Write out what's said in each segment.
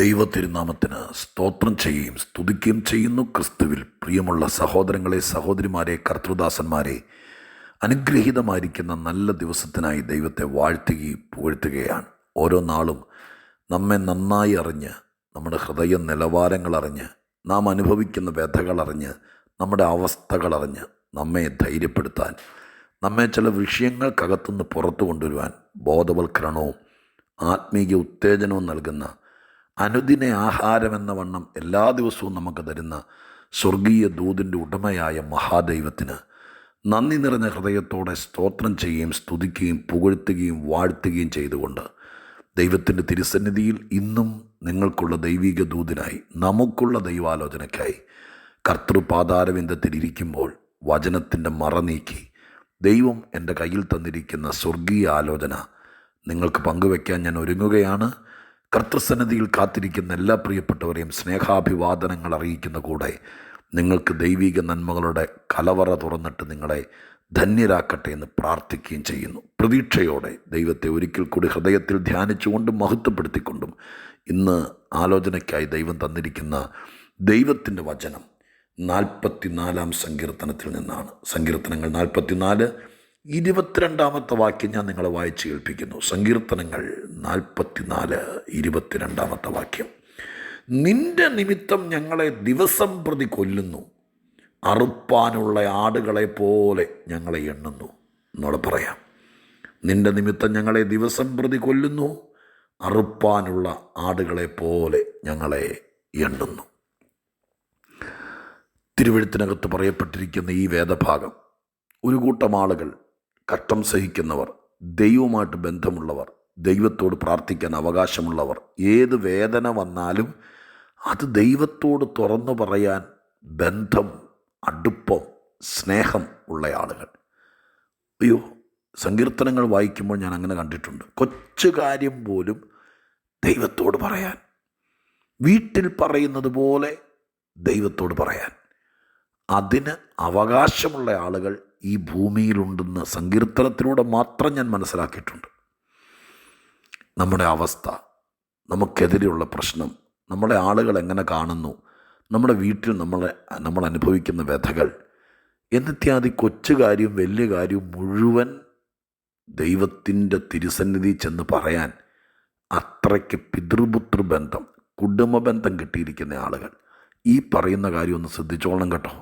ദൈവത്തിരുനാമത്തിന് സ്തോത്രം ചെയ്യുകയും സ്തുതിക്കുകയും ചെയ്യുന്നു. ക്രിസ്തുവിൽ പ്രിയമുള്ള സഹോദരങ്ങളെ, സഹോദരിമാരെ, കർത്തൃദാസന്മാരെ, അനുഗ്രഹീതമായിരിക്കുന്ന നല്ല ദിവസത്തിനായി ദൈവത്തെ വാഴ്ത്തുകയും പുകഴ്ത്തുകയാണ്. ഓരോ നാളും നമ്മെ നന്നായി അറിഞ്ഞ്, നമ്മുടെ ഹൃദയ നിലവാരങ്ങളറിഞ്ഞ്, നാം അനുഭവിക്കുന്ന വ്യഥകളറിഞ്ഞ്, നമ്മുടെ അവസ്ഥകളറിഞ്ഞ് നമ്മെ ധൈര്യപ്പെടുത്താൻ, നമ്മെ ചില വിഷയങ്ങൾക്കകത്തുനിന്ന് പുറത്തു കൊണ്ടുവരുവാൻ ബോധവൽക്കരണവും ആത്മീയ ഉത്തേജനവും നൽകുന്ന, അനുദിന ആഹാരമെന്ന വണ്ണം എല്ലാ ദിവസവും നമുക്ക് തരുന്ന സ്വർഗീയ ദൂതിൻ്റെ ഉടമയായ മഹാദൈവത്തിന് നന്ദി നിറഞ്ഞ ഹൃദയത്തോടെ സ്തോത്രം ചെയ്യുകയും സ്തുതിക്കുകയും പുകഴ്ത്തുകയും വാഴ്ത്തുകയും ചെയ്തുകൊണ്ട് ദൈവത്തിൻ്റെ തിരുസന്നിധിയിൽ ഇന്നും നിങ്ങൾക്കുള്ള ദൈവിക ദൂതിനായി, നമുക്കുള്ള ദൈവാലോചനയ്ക്കായി കർത്തൃപാതാരവിന്ദത്തിലിരിക്കുമ്പോൾ വചനത്തിൻ്റെ മറ നീക്കി ദൈവം എൻ്റെ കയ്യിൽ തന്നിരിക്കുന്ന സ്വർഗീയ ആലോചന നിങ്ങൾക്ക് പങ്കുവയ്ക്കാൻ ഞാൻ ഒരുങ്ങുകയാണ്. കർത്തൃസന്നിധിയിൽ കാത്തിരിക്കുന്ന എല്ലാ പ്രിയപ്പെട്ടവരെയും സ്നേഹാഭിവാദനങ്ങൾ അറിയിക്കുന്ന കൂടെ നിങ്ങൾക്ക് ദൈവിക നന്മകളുടെ കലവറ തുറന്നിട്ട് നിങ്ങളെ ധന്യരാക്കട്ടെ എന്ന് പ്രാർത്ഥിക്കുകയും ചെയ്യുന്നു. പ്രതീക്ഷയോടെ ദൈവത്തെ ഒരിക്കൽ കൂടി ഹൃദയത്തിൽ ധ്യാനിച്ചുകൊണ്ടും മഹത്വപ്പെടുത്തിക്കൊണ്ടും ഇന്ന് ആലോചനയ്ക്കായി ദൈവം തന്നിരിക്കുന്ന ദൈവത്തിൻ്റെ വചനം 44 സങ്കീർത്തനത്തിൽ നിന്നാണ്. സങ്കീർത്തനങ്ങൾ 44 22 വാക്യം ഞാൻ നിങ്ങളെ വായിച്ച് കേൾപ്പിക്കുന്നു. സങ്കീർത്തനങ്ങൾ 44 22 വാക്യം. നിന്റെ നിമിത്തം ഞങ്ങളെ ദിവസം പ്രതി കൊല്ലുന്നു, അറുപ്പാനുള്ള ആടുകളെ പോലെ ഞങ്ങളെ എണ്ണുന്നു. എന്നോട് പറയാം, നിന്റെ നിമിത്തം ഞങ്ങളെ ദിവസം പ്രതി കൊല്ലുന്നു, അറുപ്പാനുള്ള ആടുകളെ പോലെ ഞങ്ങളെ എണ്ണുന്നു. തിരുവെഴുത്തിനകത്ത് പറയപ്പെട്ടിരിക്കുന്ന ഈ വേദഭാഗം ഒരു കൂട്ടം ആളുകൾ, കഷ്ടം സഹിക്കുന്നവർ, ദൈവവുമായിട്ട് ബന്ധമുള്ളവർ, ദൈവത്തോട് പ്രാർത്ഥിക്കാൻ അവകാശമുള്ളവർ, ഏത് വേദന വന്നാലും അത് ദൈവത്തോട് തുറന്നു പറയാൻ ബന്ധം, അടുപ്പം, സ്നേഹം ഉള്ള ആളുകൾ. അയ്യോ, സങ്കീർത്തനങ്ങൾ വായിക്കുമ്പോൾ ഞാൻ അങ്ങനെ കണ്ടിട്ടുണ്ട്. കൊച്ചു കാര്യം പോലും ദൈവത്തോട് പറയാൻ, വീട്ടിൽ പറയുന്നത് പോലെ ദൈവത്തോട് പറയാൻ, അതിന് അവകാശമുള്ള ആളുകൾ ഈ ഭൂമിയിലുണ്ടെന്ന് സങ്കീർത്തനത്തിലൂടെ മാത്രം ഞാൻ മനസ്സിലാക്കിയിട്ടുണ്ട്. നമ്മുടെ അവസ്ഥ, നമുക്കെതിരെയുള്ള പ്രശ്നം, നമ്മുടെ ആളുകൾ എങ്ങനെ കാണുന്നു, നമ്മുടെ വീട്ടിൽ നമ്മൾ അനുഭവിക്കുന്ന വ്യഥകൾ എന്നിത്യാദി കൊച്ചു കാര്യവും വലിയ കാര്യവും മുഴുവൻ ദൈവത്തിൻ്റെ തിരുസന്നിധി ചെന്ന് പറയാൻ അത്രയ്ക്ക് പിതൃപുത്ര ബന്ധം, കുടുംബ ബന്ധം കിട്ടിയിരിക്കുന്ന ആളുകൾ ഈ പറയുന്ന കാര്യം ഒന്ന് ശ്രദ്ധിച്ചോളണം കേട്ടോ.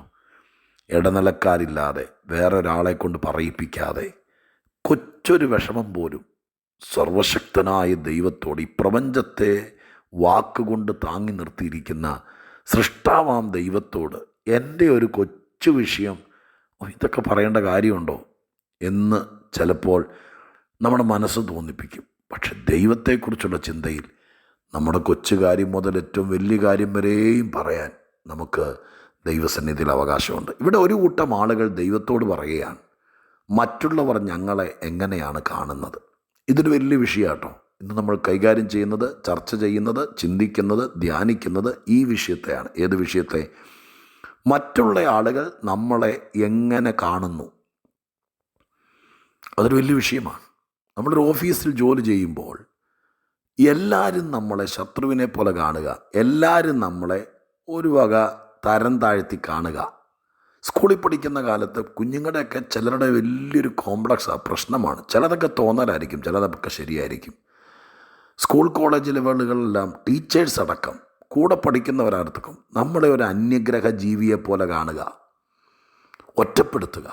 ഇടനിലക്കാരില്ലാതെ, വേറൊരാളെ കൊണ്ട് പറയിപ്പിക്കാതെ, കൊച്ചൊരു വിഷമം പോലും സർവശക്തനായ ദൈവത്തോട്, ഈ പ്രപഞ്ചത്തെ വാക്കുകൊണ്ട് താങ്ങി നിർത്തിയിരിക്കുന്ന സൃഷ്ടാവാം ദൈവത്തോട് എൻ്റെ ഒരു കൊച്ചു വിഷയം, ഇതൊക്കെ പറയേണ്ട കാര്യമുണ്ടോ എന്ന് ചിലപ്പോൾ നമ്മുടെ മനസ്സ് തോന്നിപ്പിക്കും. പക്ഷെ ദൈവത്തെക്കുറിച്ചുള്ള ചിന്തയിൽ നമ്മുടെ കൊച്ചു കാര്യം മുതൽ ഏറ്റവും വലിയ കാര്യം വരെയും പറയാൻ നമുക്ക് ദൈവസന്നിധിയിൽ അവകാശമുണ്ട്. ഇവിടെ ഒരു കൂട്ടം ആളുകൾ ദൈവത്തോട് പറയുകയാണ്, മറ്റുള്ളവർ ഞങ്ങളെ എങ്ങനെയാണ് കാണുന്നത്. ഇതൊരു വലിയ വിഷയമാണ് കേട്ടോ. ഇന്ന് നമ്മൾ കൈകാര്യം ചെയ്യുന്നത്, ചർച്ച ചെയ്യുന്നത്, ചിന്തിക്കുന്നത്, ധ്യാനിക്കുന്നത് ഈ വിഷയത്തെയാണ്. ഏത് വിഷയത്തെ? മറ്റുള്ള ആളുകൾ നമ്മളെ എങ്ങനെ കാണുന്നു. അതൊരു വലിയ വിഷയമാണ്. നമ്മളൊരു ഓഫീസിൽ ജോലി ചെയ്യുമ്പോൾ എല്ലാവരും നമ്മളെ ശത്രുവിനെ പോലെ കാണുക, എല്ലാവരും നമ്മളെ ഒരു വക തരം താഴ്ത്തി കാണുക. സ്കൂളിൽ പഠിക്കുന്ന കാലത്ത് കുഞ്ഞുങ്ങളുടെയൊക്കെ ചിലരുടെ വലിയൊരു കോംപ്ലക്സാണ്, പ്രശ്നമാണ്. ചിലതൊക്കെ തോന്നലായിരിക്കും, ചിലതൊക്കെ ശരിയായിരിക്കും. സ്കൂൾ കോളേജ് ലെവലുകളിലെല്ലാം ടീച്ചേഴ്സ് അടക്കം, കൂടെ പഠിക്കുന്നവരടക്കം നമ്മളെ ഒരു അന്യഗ്രഹ ജീവിയെ പോലെ കാണുക, ഒറ്റപ്പെടുത്തുക,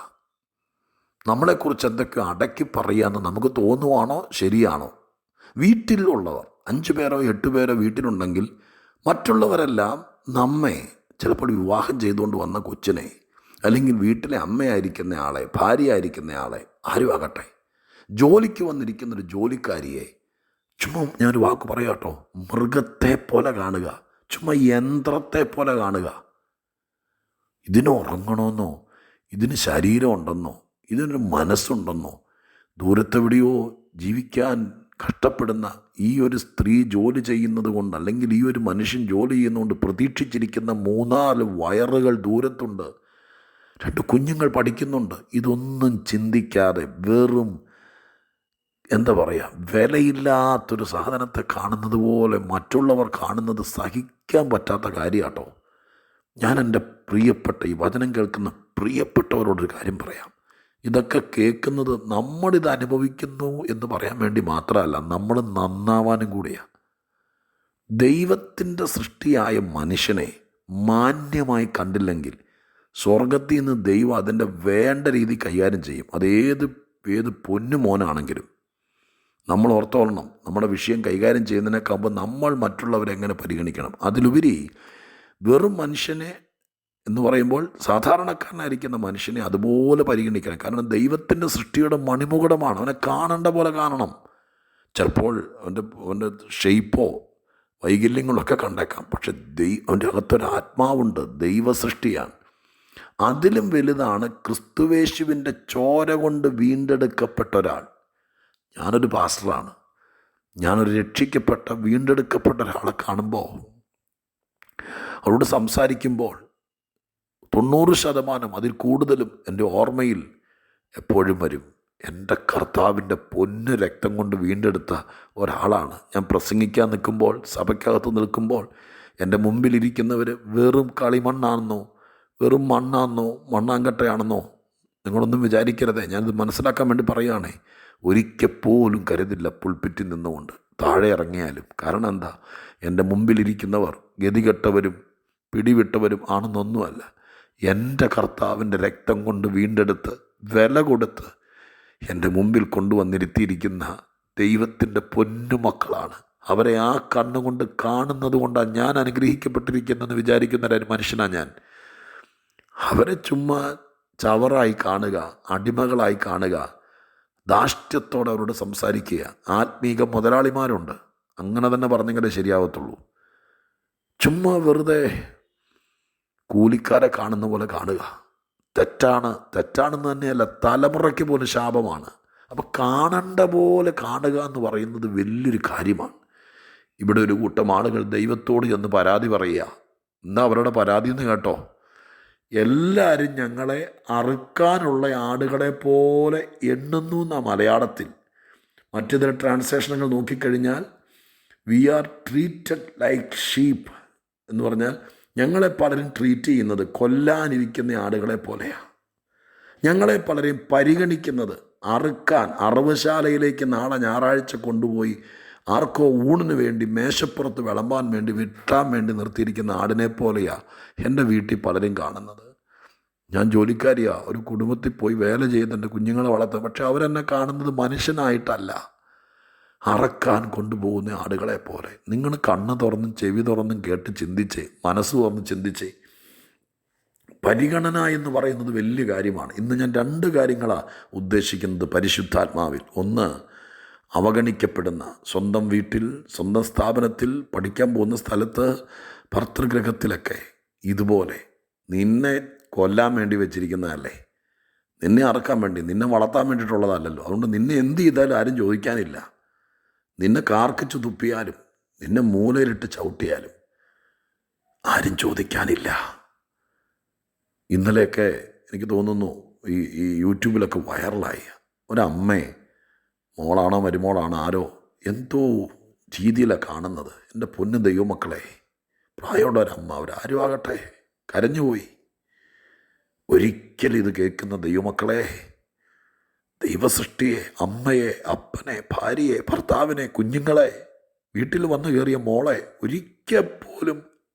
നമ്മളെക്കുറിച്ച് എന്തൊക്കെയോ അടക്കി പറയുകയെന്ന് നമുക്ക് തോന്നുവാണോ ശരിയാണോ? വീട്ടിലുള്ളവർ 5 പേരോ 8 പേരോ വീട്ടിലുണ്ടെങ്കിൽ മറ്റുള്ളവരെല്ലാം നമ്മെ, ചിലപ്പോൾ വിവാഹം ചെയ്തുകൊണ്ട് വന്ന കൊച്ചിനെ, അല്ലെങ്കിൽ വീട്ടിലെ അമ്മയായിരിക്കുന്ന ആളെ, ഭാര്യയായിരിക്കുന്ന ആളെ, ആരും ആകട്ടെ, ജോലിക്ക് വന്നിരിക്കുന്നൊരു ജോലിക്കാരിയെ ചുമ്മാ ഞാനൊരു വാക്ക് പറയാം കേട്ടോ, മൃഗത്തെ പോലെ കാണുക, ചുമ്മാ യന്ത്രത്തെ പോലെ കാണുക. ഇതിന് ഉറങ്ങണമെന്നോ, ഇതിന് ശരീരം ഉണ്ടെന്നോ, ഇതിനൊരു മനസ്സുണ്ടെന്നോ, ദൂരത്തെവിടെയോ ജീവിക്കാൻ കഷ്ടപ്പെടുന്ന ഈ ഒരു സ്ത്രീ ജോലി ചെയ്യുന്നത് കൊണ്ട്, അല്ലെങ്കിൽ ഈ ഒരു മനുഷ്യൻ ജോലി ചെയ്യുന്നതുകൊണ്ട് പ്രതീക്ഷിച്ചിരിക്കുന്ന 3-4 വയറുകൾ ദൂരത്തുണ്ട്, 2 കുഞ്ഞുങ്ങൾ പഠിക്കുന്നുണ്ട്. ഇതൊന്നും ചിന്തിക്കാതെ വെറും എന്താ പറയുക, വിലയില്ലാത്തൊരു സാധനത്തെ കാണുന്നത് പോലെ മറ്റുള്ളവർ കാണുന്നത് സഹിക്കാൻ പറ്റാത്ത കാര്യമാട്ടോ. ഞാൻ എൻ്റെ പ്രിയപ്പെട്ട ഈ വചനം കേൾക്കുന്ന പ്രിയപ്പെട്ടവരോടൊരു കാര്യം പറയാം. ഇതൊക്കെ കേൾക്കുന്നത് നമ്മളിത് അനുഭവിക്കുന്നു എന്ന് പറയാൻ വേണ്ടി മാത്രമല്ല, നമ്മൾ നന്നാവാനും കൂടിയാണ്. ദൈവത്തിൻ്റെ സൃഷ്ടിയായ മനുഷ്യനെ മാന്യമായി കണ്ടില്ലെങ്കിൽ സ്വർഗത്തിൽ നിന്ന് ദൈവം അതിൻ്റെ വേണ്ട രീതി കൈകാര്യം ചെയ്യും. ഏത് പൊന്നു മോനാണെങ്കിലും നമ്മൾ ഓർത്തോളണം, നമ്മുടെ വിഷയം കൈകാര്യം ചെയ്യുന്നതിനേക്കാളുമ്പോൾ നമ്മൾ മറ്റുള്ളവരെ എങ്ങനെ പരിഗണിക്കണം. അതിലുപരി വെറും മനുഷ്യനെ എന്ന് പറയുമ്പോൾ സാധാരണക്കാരനായിരിക്കുന്ന മനുഷ്യനെ അതുപോലെ പരിഗണിക്കണം. കാരണം ദൈവത്തിൻ്റെ സൃഷ്ടിയുടെ മണിമുകുടമാണ്, അവനെ കാണേണ്ട പോലെ കാണണം. ചിലപ്പോൾ അവൻ്റെ ഷെയ്പ്പോ വൈകല്യങ്ങളൊക്കെ കണ്ടേക്കാം, പക്ഷെ അവൻ്റെ അകത്തൊരു ആത്മാവുണ്ട്, ദൈവ സൃഷ്ടിയാണ്. അതിലും വലുതാണ് ക്രിസ്തുവേശുവിൻ്റെ ചോര കൊണ്ട് വീണ്ടെടുക്കപ്പെട്ട ഒരാൾ. ഞാനൊരു പാസ്റ്ററാണ്, ഞാനൊരു രക്ഷിക്കപ്പെട്ട വീണ്ടെടുക്കപ്പെട്ട ഒരാളെ കാണുമ്പോൾ, അവരോട് സംസാരിക്കുമ്പോൾ 90% അതിൽ കൂടുതലും എൻ്റെ ഓർമ്മയിൽ എപ്പോഴും വരും, എൻ്റെ കർത്താവിൻ്റെ പൊന്നു രക്തം കൊണ്ട് വീണ്ടെടുത്ത ഒരാളാണ്. ഞാൻ പ്രസംഗിക്കാൻ നിൽക്കുമ്പോൾ, സഭയ്ക്കകത്ത് നിൽക്കുമ്പോൾ എൻ്റെ മുമ്പിലിരിക്കുന്നവർ വെറും കളിമണ്ണാണെന്നോ വെറും മണ്ണാണെന്നോ മണ്ണാങ്കട്ടയാണെന്നോ നിങ്ങളൊന്നും വിചാരിക്കരുതേ. ഞാനിത് മനസ്സിലാക്കാൻ വേണ്ടി പറയുകയാണേ. ഒരിക്കൽ പോലും കരുതില്ല പുൾപിറ്റിൽ നിന്നുകൊണ്ട് താഴെ ഇറങ്ങിയാലും. കാരണം എന്താ, എൻ്റെ മുമ്പിലിരിക്കുന്നവർ ഗതികെട്ടവരും പിടിവിട്ടവരും ആണെന്നൊന്നുമല്ല. എൻ്റെ കർത്താവിൻ്റെ രക്തം കൊണ്ട് വീണ്ടെടുത്ത് വില കൊടുത്ത് എൻ്റെ മുമ്പിൽ കൊണ്ടുവന്നിരുത്തിയിരിക്കുന്ന ദൈവത്തിൻ്റെ പൊന്നുമക്കളാണ്. അവരെ ആ കണ്ണുകൊണ്ട് കാണുന്നത് കൊണ്ടാണ് ഞാൻ അനുഗ്രഹിക്കപ്പെട്ടിരിക്കുന്നതെന്ന് വിചാരിക്കുന്ന ഒരു മനുഷ്യനാണ് ഞാൻ. അവരെ ചുമ്മാ ചവറായി കാണുക, അടിമകളായി കാണുക, ധാർഷ്ട്യത്തോടെ അവരോട് സംസാരിക്കുക. ആത്മീക മുതലാളിമാരുണ്ട്, അങ്ങനെ തന്നെ പറഞ്ഞെങ്കിലേ ശരിയാവത്തുള്ളൂ. ചുമ്മാ വെറുതെ കൂലിക്കാരെ കാണുന്ന പോലെ കാണുക. തെറ്റാണെന്ന് തന്നെയല്ല, തലമുറയ്ക്ക് പോലും ശാപമാണ്. അപ്പോൾ കാണേണ്ട പോലെ കാണുക എന്ന് പറയുന്നത് വലിയൊരു കാര്യമാണ്. ഇവിടെ ഒരു കൂട്ടം ആളുകൾ ദൈവത്തോട് ചെന്ന് പരാതി പറയുക. എന്നാ അവരുടെ പരാതി എന്ന് കേട്ടോ, എല്ലാവരും ഞങ്ങളെ അറുക്കാനുള്ള ആടുകളെ പോലെ എണ്ണുന്നു എന്നാ മലയാളത്തിൽ. മറ്റു ചില ട്രാൻസ്ലേഷനുകൾ നോക്കിക്കഴിഞ്ഞാൽ we are treated like sheep എന്ന് പറഞ്ഞാൽ ഞങ്ങളെ പലരും ട്രീറ്റ് ചെയ്യുന്നത് കൊല്ലാനിരിക്കുന്ന ആടുകളെ പോലെയാണ്. ഞങ്ങളെ പലരെയും പരിഗണിക്കുന്നത് അറുക്കാൻ അറവുശാലയിലേക്ക് നാളെ ഞായറാഴ്ച കൊണ്ടുപോയി ആർക്കോ ഊണിന് വേണ്ടി മേശപ്പുറത്ത് വിളമ്പാൻ വേണ്ടി വെട്ടാൻ വേണ്ടി നിർത്തിയിരിക്കുന്ന ആടിനെ പോലെയാണ് എൻ്റെ വീട്ടിൽ പലരും കാണുന്നത്. ഞാൻ ജോലിക്കാരിയാണ്, ഒരു കുടുംബത്തിൽ പോയി വേല ചെയ്യുന്നുണ്ട്, കുഞ്ഞുങ്ങളെ വളർത്തുക. പക്ഷെ അവരെന്നെ കാണുന്നത് മനുഷ്യനായിട്ടല്ല, അറക്കാൻ കൊണ്ടുപോകുന്ന ആടുകളെ പോലെ. നിങ്ങൾ കണ്ണ് തുറന്നും ചെവി തുറന്നും കേട്ട് ചിന്തിച്ചേ, മനസ്സ് തുറന്ന് ചിന്തിച്ചേ. പരിഗണന എന്ന് പറയുന്നത് വലിയ കാര്യമാണ്. ഇന്ന് ഞാൻ 2 കാര്യങ്ങളാണ് ഉദ്ദേശിക്കുന്നത് പരിശുദ്ധാത്മാവിൽ. ഒന്ന്, അവഗണിക്കപ്പെടുന്ന സ്വന്തം വീട്ടിൽ, സ്വന്തം സ്ഥാപനത്തിൽ, പഠിക്കാൻ പോകുന്ന സ്ഥലത്ത്, ഭർതൃഗ്രഹത്തിലൊക്കെ ഇതുപോലെ നിന്നെ കൊല്ലാൻ വേണ്ടി വെച്ചിരിക്കുന്നതല്ലേ, നിന്നെ അറക്കാൻ വേണ്ടി, നിന്നെ വളർത്താൻ വേണ്ടിയിട്ടുള്ളതല്ലല്ലോ. അതുകൊണ്ട് നിന്നെ എന്ത് ചെയ്താലും ആരും ചോദിക്കാനില്ല. നിന്നെ കാർക്കിച്ച് തുപ്പിയാലും നിന്നെ മൂലയിലിട്ട് ചവിട്ടിയാലും ആരും ചോദിക്കാനില്ല. ഇന്നലെയൊക്കെ എനിക്ക് തോന്നുന്നു ഈ യൂട്യൂബിലൊക്കെ വൈറലായി ഒരമ്മയെ, മോളാണോ മരുമോളാണോ ആരോ എന്തോ രീതിയിലാണ് കാണുന്നത്. എൻ്റെ പൊന്നു ദൈവമക്കളെ, പ്രായമുള്ള ഒരമ്മ, അവരാരും ആകട്ടെ, കരഞ്ഞുപോയി. ഒരിക്കലും ഇത് കേൾക്കുന്ന ദൈവമക്കളെ, ദൈവസൃഷ്ടിയെ, അമ്മയെ, അപ്പനെ, ഭാര്യയെ, ഭർത്താവിനെ, കുഞ്ഞുങ്ങളെ, വീട്ടിൽ വന്നു കയറിയ മോളെ ഒരിക്കൽ പോലും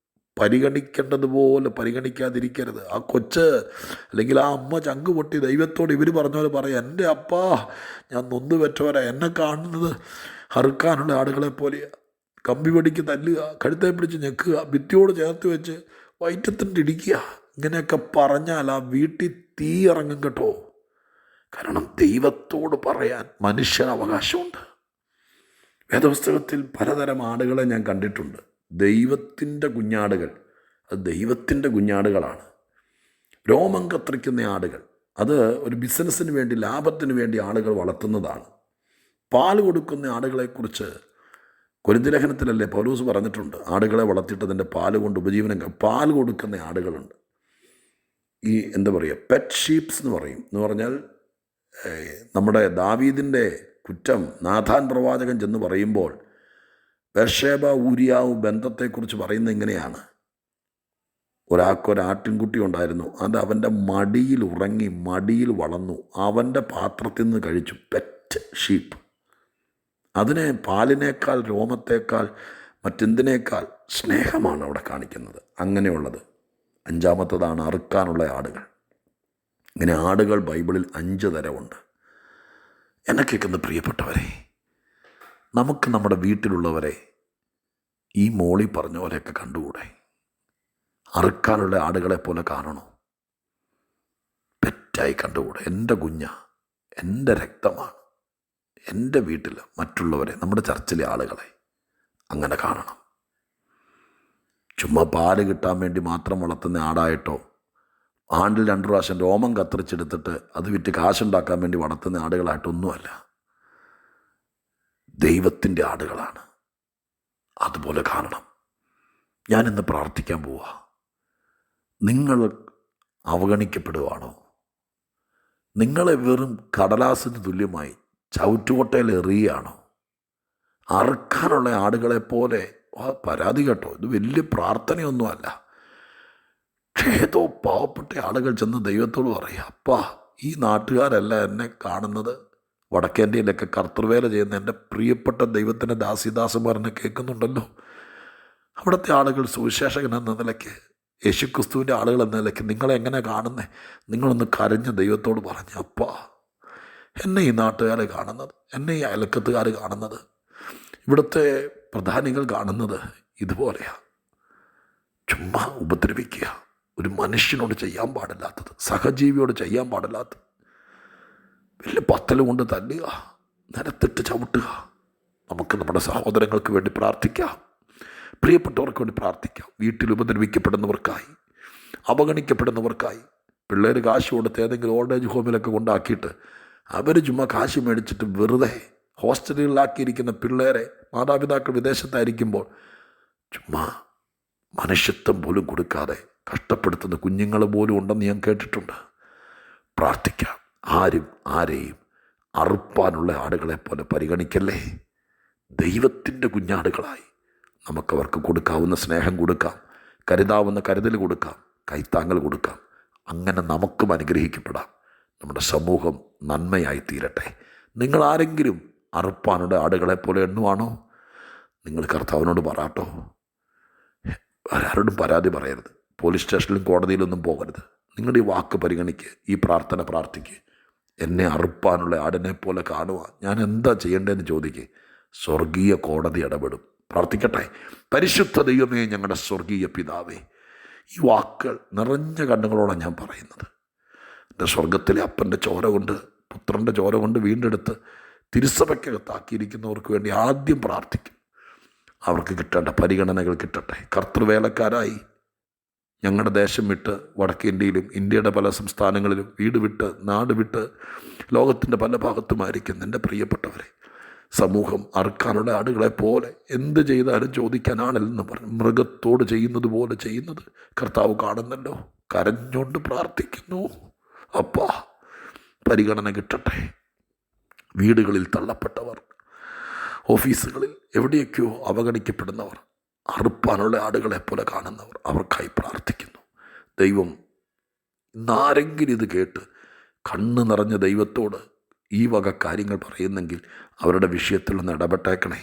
പരിഗണിക്കേണ്ടതുപോലെ പരിഗണിക്കാതിരിക്കരുത്. ആ കൊച്ച് അല്ലെങ്കിൽ ആ അമ്മ ചങ്ക് പൊട്ടി ദൈവത്തോട് ഇവർ പറഞ്ഞ പോലെ പറയാം, എൻ്റെ അപ്പാ ഞാൻ നൊന്നു പെറ്റവരാ, എന്നെ കാണുന്നത് അറുക്കാനുള്ള ആടുകളെ പോലെയാണ്. കമ്പി പടിക്ക് തല്ലുക, കഴുത്തെ പിടിച്ച് ഞെക്കുക, ഭിത്തിയോട് ചേർത്ത് വെച്ച് വയറ്റത്തിൻ്റെ ഇടിക്കുക. ഇങ്ങനെയൊക്കെ പറഞ്ഞാൽ ആ വീട്ടിൽ തീ ഇറങ്ങും കേട്ടോ. കാരണം ദൈവത്തോട് പറയാൻ മനുഷ്യന് അവകാശമുണ്ട്. വേദപുസ്തകത്തിൽ പലതരം ആടുകളെ ഞാൻ കണ്ടിട്ടുണ്ട്. ദൈവത്തിൻ്റെ കുഞ്ഞാടുകൾ, അത് ദൈവത്തിൻ്റെ കുഞ്ഞാടുകളാണ്. രോമം കത്രിക്കുന്ന ആടുകൾ, അത് ഒരു ബിസിനസ്സിന് വേണ്ടി, ലാഭത്തിന് വേണ്ടി ആളുകൾ വളർത്തുന്നതാണ്. പാൽ കൊടുക്കുന്ന ആടുകളെക്കുറിച്ച് കൊരിന്ത്യർ ലേഖനത്തിലല്ലേ പൗലോസ് പറഞ്ഞിട്ടുണ്ട്, ആടുകളെ വളർത്തിയിട്ട് അതിൻ്റെ പാൽ കൊണ്ട് ഉപജീവനം. പാൽ കൊടുക്കുന്ന ആടുകളുണ്ട്. ഈ എന്താ പറയുക, പെറ്റ് ഷീപ്സ് എന്ന് പറഞ്ഞാൽ നമ്മുടെ ദാവീദിൻ്റെ കുറ്റം നാഥാൻ പ്രവാചകൻ ചെന്ന് പറയുമ്പോൾ ബത്ശേബ ഊരിയാവ് ബന്ധത്തെക്കുറിച്ച് പറയുന്നത് ഇങ്ങനെയാണ്. ഒരാൾക്കൊരാട്ടിൻകുട്ടി ഉണ്ടായിരുന്നു. അത് അവൻ്റെ മടിയിൽ ഉറങ്ങി മടിയിൽ വളർന്നു. അവൻ്റെ പാത്രത്തിൽ നിന്ന് കഴിച്ചു. Pet sheep. അതിനെ പാലിനേക്കാൾ രോമത്തേക്കാൾ മറ്റെന്തിനേക്കാൾ സ്നേഹമാണ് അവിടെ കാണിക്കുന്നത്. അങ്ങനെയുള്ളത്. അഞ്ചാമത്തതാണ് അറുക്കാനുള്ള ആടുകൾ. ഇങ്ങനെ ആടുകൾ ബൈബിളിൽ 5 തരമുണ്ട്. എന്നെ കേൾക്കുന്ന പ്രിയപ്പെട്ടവരെ, നമുക്ക് നമ്മുടെ വീട്ടിലുള്ളവരെ ഈ മോളി പറഞ്ഞ പോലെയൊക്കെ കണ്ടുകൂടെ? അറുക്കാനുള്ള ആടുകളെ പോലെ കാണണോ? പെറ്റായി കണ്ടുകൂടെ? എൻ്റെ കുഞ്ഞ, എൻ്റെ രക്തമാണ്. എൻ്റെ വീട്ടിൽ മറ്റുള്ളവരെ, നമ്മുടെ ചർച്ചിലെ ആളുകളെ അങ്ങനെ കാണണം. ചുമ്മാ പാല് കിട്ടാൻ വേണ്ടി മാത്രം വളർത്തുന്ന ആടായിട്ടോ, ആണ്ടിൽ 2 പ്രാവശ്യം രോമം കത്തിരിച്ചെടുത്തിട്ട് അത് വിറ്റ് കാശുണ്ടാക്കാൻ വേണ്ടി വളർത്തുന്ന ആടുകളായിട്ടൊന്നുമല്ല. ദൈവത്തിൻ്റെ ആടുകളാണ്. അതുപോലെ കാണണം. ഞാനിന്ന് പ്രാർത്ഥിക്കാൻ പോവാ. നിങ്ങൾ അവഗണിക്കപ്പെടുവാണോ? നിങ്ങളെ വെറും കടലാസിന് തുല്യമായി ചവിറ്റുകൊട്ടയിൽ എറിയുകയാണോ? അറുക്കാനുള്ള ആടുകളെപ്പോലെ പരാതി കേട്ടോ, ഇത് വലിയ പ്രാർത്ഥനയൊന്നുമല്ല. ഏതോ പാവപ്പെട്ട ആളുകൾ ചെന്ന് ദൈവത്തോട് പറയുക, അപ്പാ ഈ നാട്ടുകാരല്ല എന്നെ കാണുന്നത്, വടക്കേന്ത്യയിലൊക്കെ കർത്തൃവേല ചെയ്യുന്ന എൻ്റെ പ്രിയപ്പെട്ട ദൈവത്തിൻ്റെ ദാസിദാസന്മാർ എന്നെ കേൾക്കുന്നുണ്ടല്ലോ. അവിടുത്തെ ആളുകൾ സുവിശേഷകൻ എന്ന നിലയ്ക്ക്, യേശുക്രിസ്തുവിൻ്റെ ആളുകൾ എന്ന നിലയ്ക്ക് നിങ്ങളെ എങ്ങനെ കാണുന്നേ? നിങ്ങളൊന്ന് കരഞ്ഞ് ദൈവത്തോട് പറഞ്ഞു, അപ്പാ എന്നെ ഈ നാട്ടുകാർ കാണുന്നത്, എന്നെ ഈ അയൽക്കത്തുകാർ കാണുന്നത്, ഇവിടുത്തെ പ്രധാനികൾ കാണുന്നത് ഇതുപോലെയാണ്. ചുമ്മാ ഉപദ്രവിക്കുക, ഒരു മനുഷ്യനോട് ചെയ്യാൻ പാടില്ലാത്തത്, സഹജീവിയോട് ചെയ്യാൻ പാടില്ലാത്തത്, വലിയ പത്തൽ കൊണ്ട് തല്ലുക, നിലത്തിട്ട് ചവിട്ടുക. നമുക്ക് നമ്മുടെ സഹോദരങ്ങൾക്ക് വേണ്ടി പ്രാർത്ഥിക്കാം, പ്രിയപ്പെട്ടവർക്ക് വേണ്ടി പ്രാർത്ഥിക്കാം. വീട്ടിൽ ഉപദ്രവിക്കപ്പെടുന്നവർക്കായി, അവഗണിക്കപ്പെടുന്നവർക്കായി. പിള്ളേർ കാശ് കൊടുത്ത് ഏതെങ്കിലും ഓൾഡ് ഏജ് ഹോമിലൊക്കെ കൊണ്ടാക്കിയിട്ട് അവർ ചുമ്മാ കാശ് മേടിച്ചിട്ട് വെറുതെ ഹോസ്റ്റലുകളിലാക്കിയിരിക്കുന്ന പിള്ളേരെ, മാതാപിതാക്കൾ വിദേശത്തായിരിക്കുമ്പോൾ ചുമ്മാ മനുഷ്യത്വം പോലും കൊടുക്കാതെ കഷ്ടപ്പെടുത്തുന്ന കുഞ്ഞുങ്ങൾ പോലും ഉണ്ടെന്ന് ഞാൻ കേട്ടിട്ടുണ്ട്. പ്രാർത്ഥിക്കാം. ആരും ആരെയും അറുപ്പാനുള്ള ആടുകളെ പോലെ പരിഗണിക്കല്ലേ. ദൈവത്തിൻ്റെ കുഞ്ഞാടുകളായി നമുക്കവർക്ക് കൊടുക്കാവുന്ന സ്നേഹം കൊടുക്കാം, കരുതാവുന്ന കരുതൽ കൊടുക്കാം, കൈത്താങ്ങൽ കൊടുക്കാം. അങ്ങനെ നമുക്കും അനുഗ്രഹിക്കപ്പെടാം. നമ്മുടെ സമൂഹം നന്മയായി തീരട്ടെ. നിങ്ങൾ ആരെങ്കിലും അറുപ്പാനുള്ള ആടുകളെ പോലെ എണ്ണുവാണോ? നിങ്ങൾ കർത്താവിനോട് പറയാട്ടോ. ആരോടും പരാതി പറയരുത്. പോലീസ് സ്റ്റേഷനിലും കോടതിയിലൊന്നും പോകരുത്. നിങ്ങളുടെ ഈ വാക്ക് പരിഗണിക്ക്, ഈ പ്രാർത്ഥന പ്രാർത്ഥിക്ക്. എന്നെ അറുപ്പാനുള്ള ആടിനെ പോലെ കാണുക, ഞാൻ എന്താ ചെയ്യേണ്ടതെന്ന് ചോദിക്കുക. സ്വർഗീയ കോടതി ഇടപെടും. പ്രാർത്ഥിക്കട്ടെ. പരിശുദ്ധ ദൈവമേ, ഞങ്ങളുടെ സ്വർഗീയ പിതാവേ, ഈ വാക്കുകൾ നിറഞ്ഞ കണ്ണുകളോടെ ഞാൻ പറയുന്നത്. എൻ്റെ സ്വർഗത്തിലെ അപ്പൻ്റെ ചോര കൊണ്ട്, പുത്രൻ്റെ ചോര കൊണ്ട് വീണ്ടെടുത്ത് തിരുസഭയ്ക്കകത്താക്കിയിരിക്കുന്നവർക്ക് വേണ്ടി ആദ്യം പ്രാർത്ഥിക്കും. അവർക്ക് കിട്ടേണ്ട പരിഗണനകൾ കിട്ടട്ടെ. കർത്തൃവേലക്കാരായി ഞങ്ങളുടെ ദേശം വിട്ട് വടക്കേന്ത്യയിലും ഇന്ത്യയുടെ പല സംസ്ഥാനങ്ങളിലും വീട് വിട്ട് നാട് വിട്ട് ലോകത്തിൻ്റെ പല ഭാഗത്തുമായിരിക്കുന്ന എൻ്റെ പ്രിയപ്പെട്ടവരെ, സമൂഹം അറുക്കാനുള്ള ആടുകളെ പോലെ എന്ത് ചെയ്താലും ചോദിക്കാനാണില്ലെന്ന് പറഞ്ഞ് മൃഗത്തോട് ചെയ്യുന്നത് പോലെ ചെയ്യുന്നത് കർത്താവ് കാണുന്നല്ലോ. കരഞ്ഞുകൊണ്ട് പ്രാർത്ഥിക്കുന്നു, അപ്പാ പരിഗണന കിട്ടട്ടെ. വീടുകളിൽ തള്ളപ്പെട്ടവർ, ഓഫീസുകളിൽ എവിടെയൊക്കെയോ അവഗണിക്കപ്പെടുന്നവർ, അറുപ്പാനുള്ള ആടുകളെ പോലെ കാണുന്നവർ, അവർക്കായി പ്രാർത്ഥിക്കുന്നു. ദൈവം ഇന്നാരെങ്കിലും ഇത് കേട്ട് കണ്ണ് നിറഞ്ഞ ദൈവത്തോട് ഈ വക കാര്യങ്ങൾ പറയുന്നെങ്കിൽ അവരുടെ വിഷയത്തിൽ നിന്ന് ഇടപെട്ടേക്കണേ.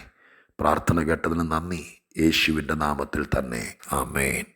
പ്രാർത്ഥന കേട്ടതിന് നന്ദി. യേശുവിൻ്റെ നാമത്തിൽ തന്നെ. ആമേൻ.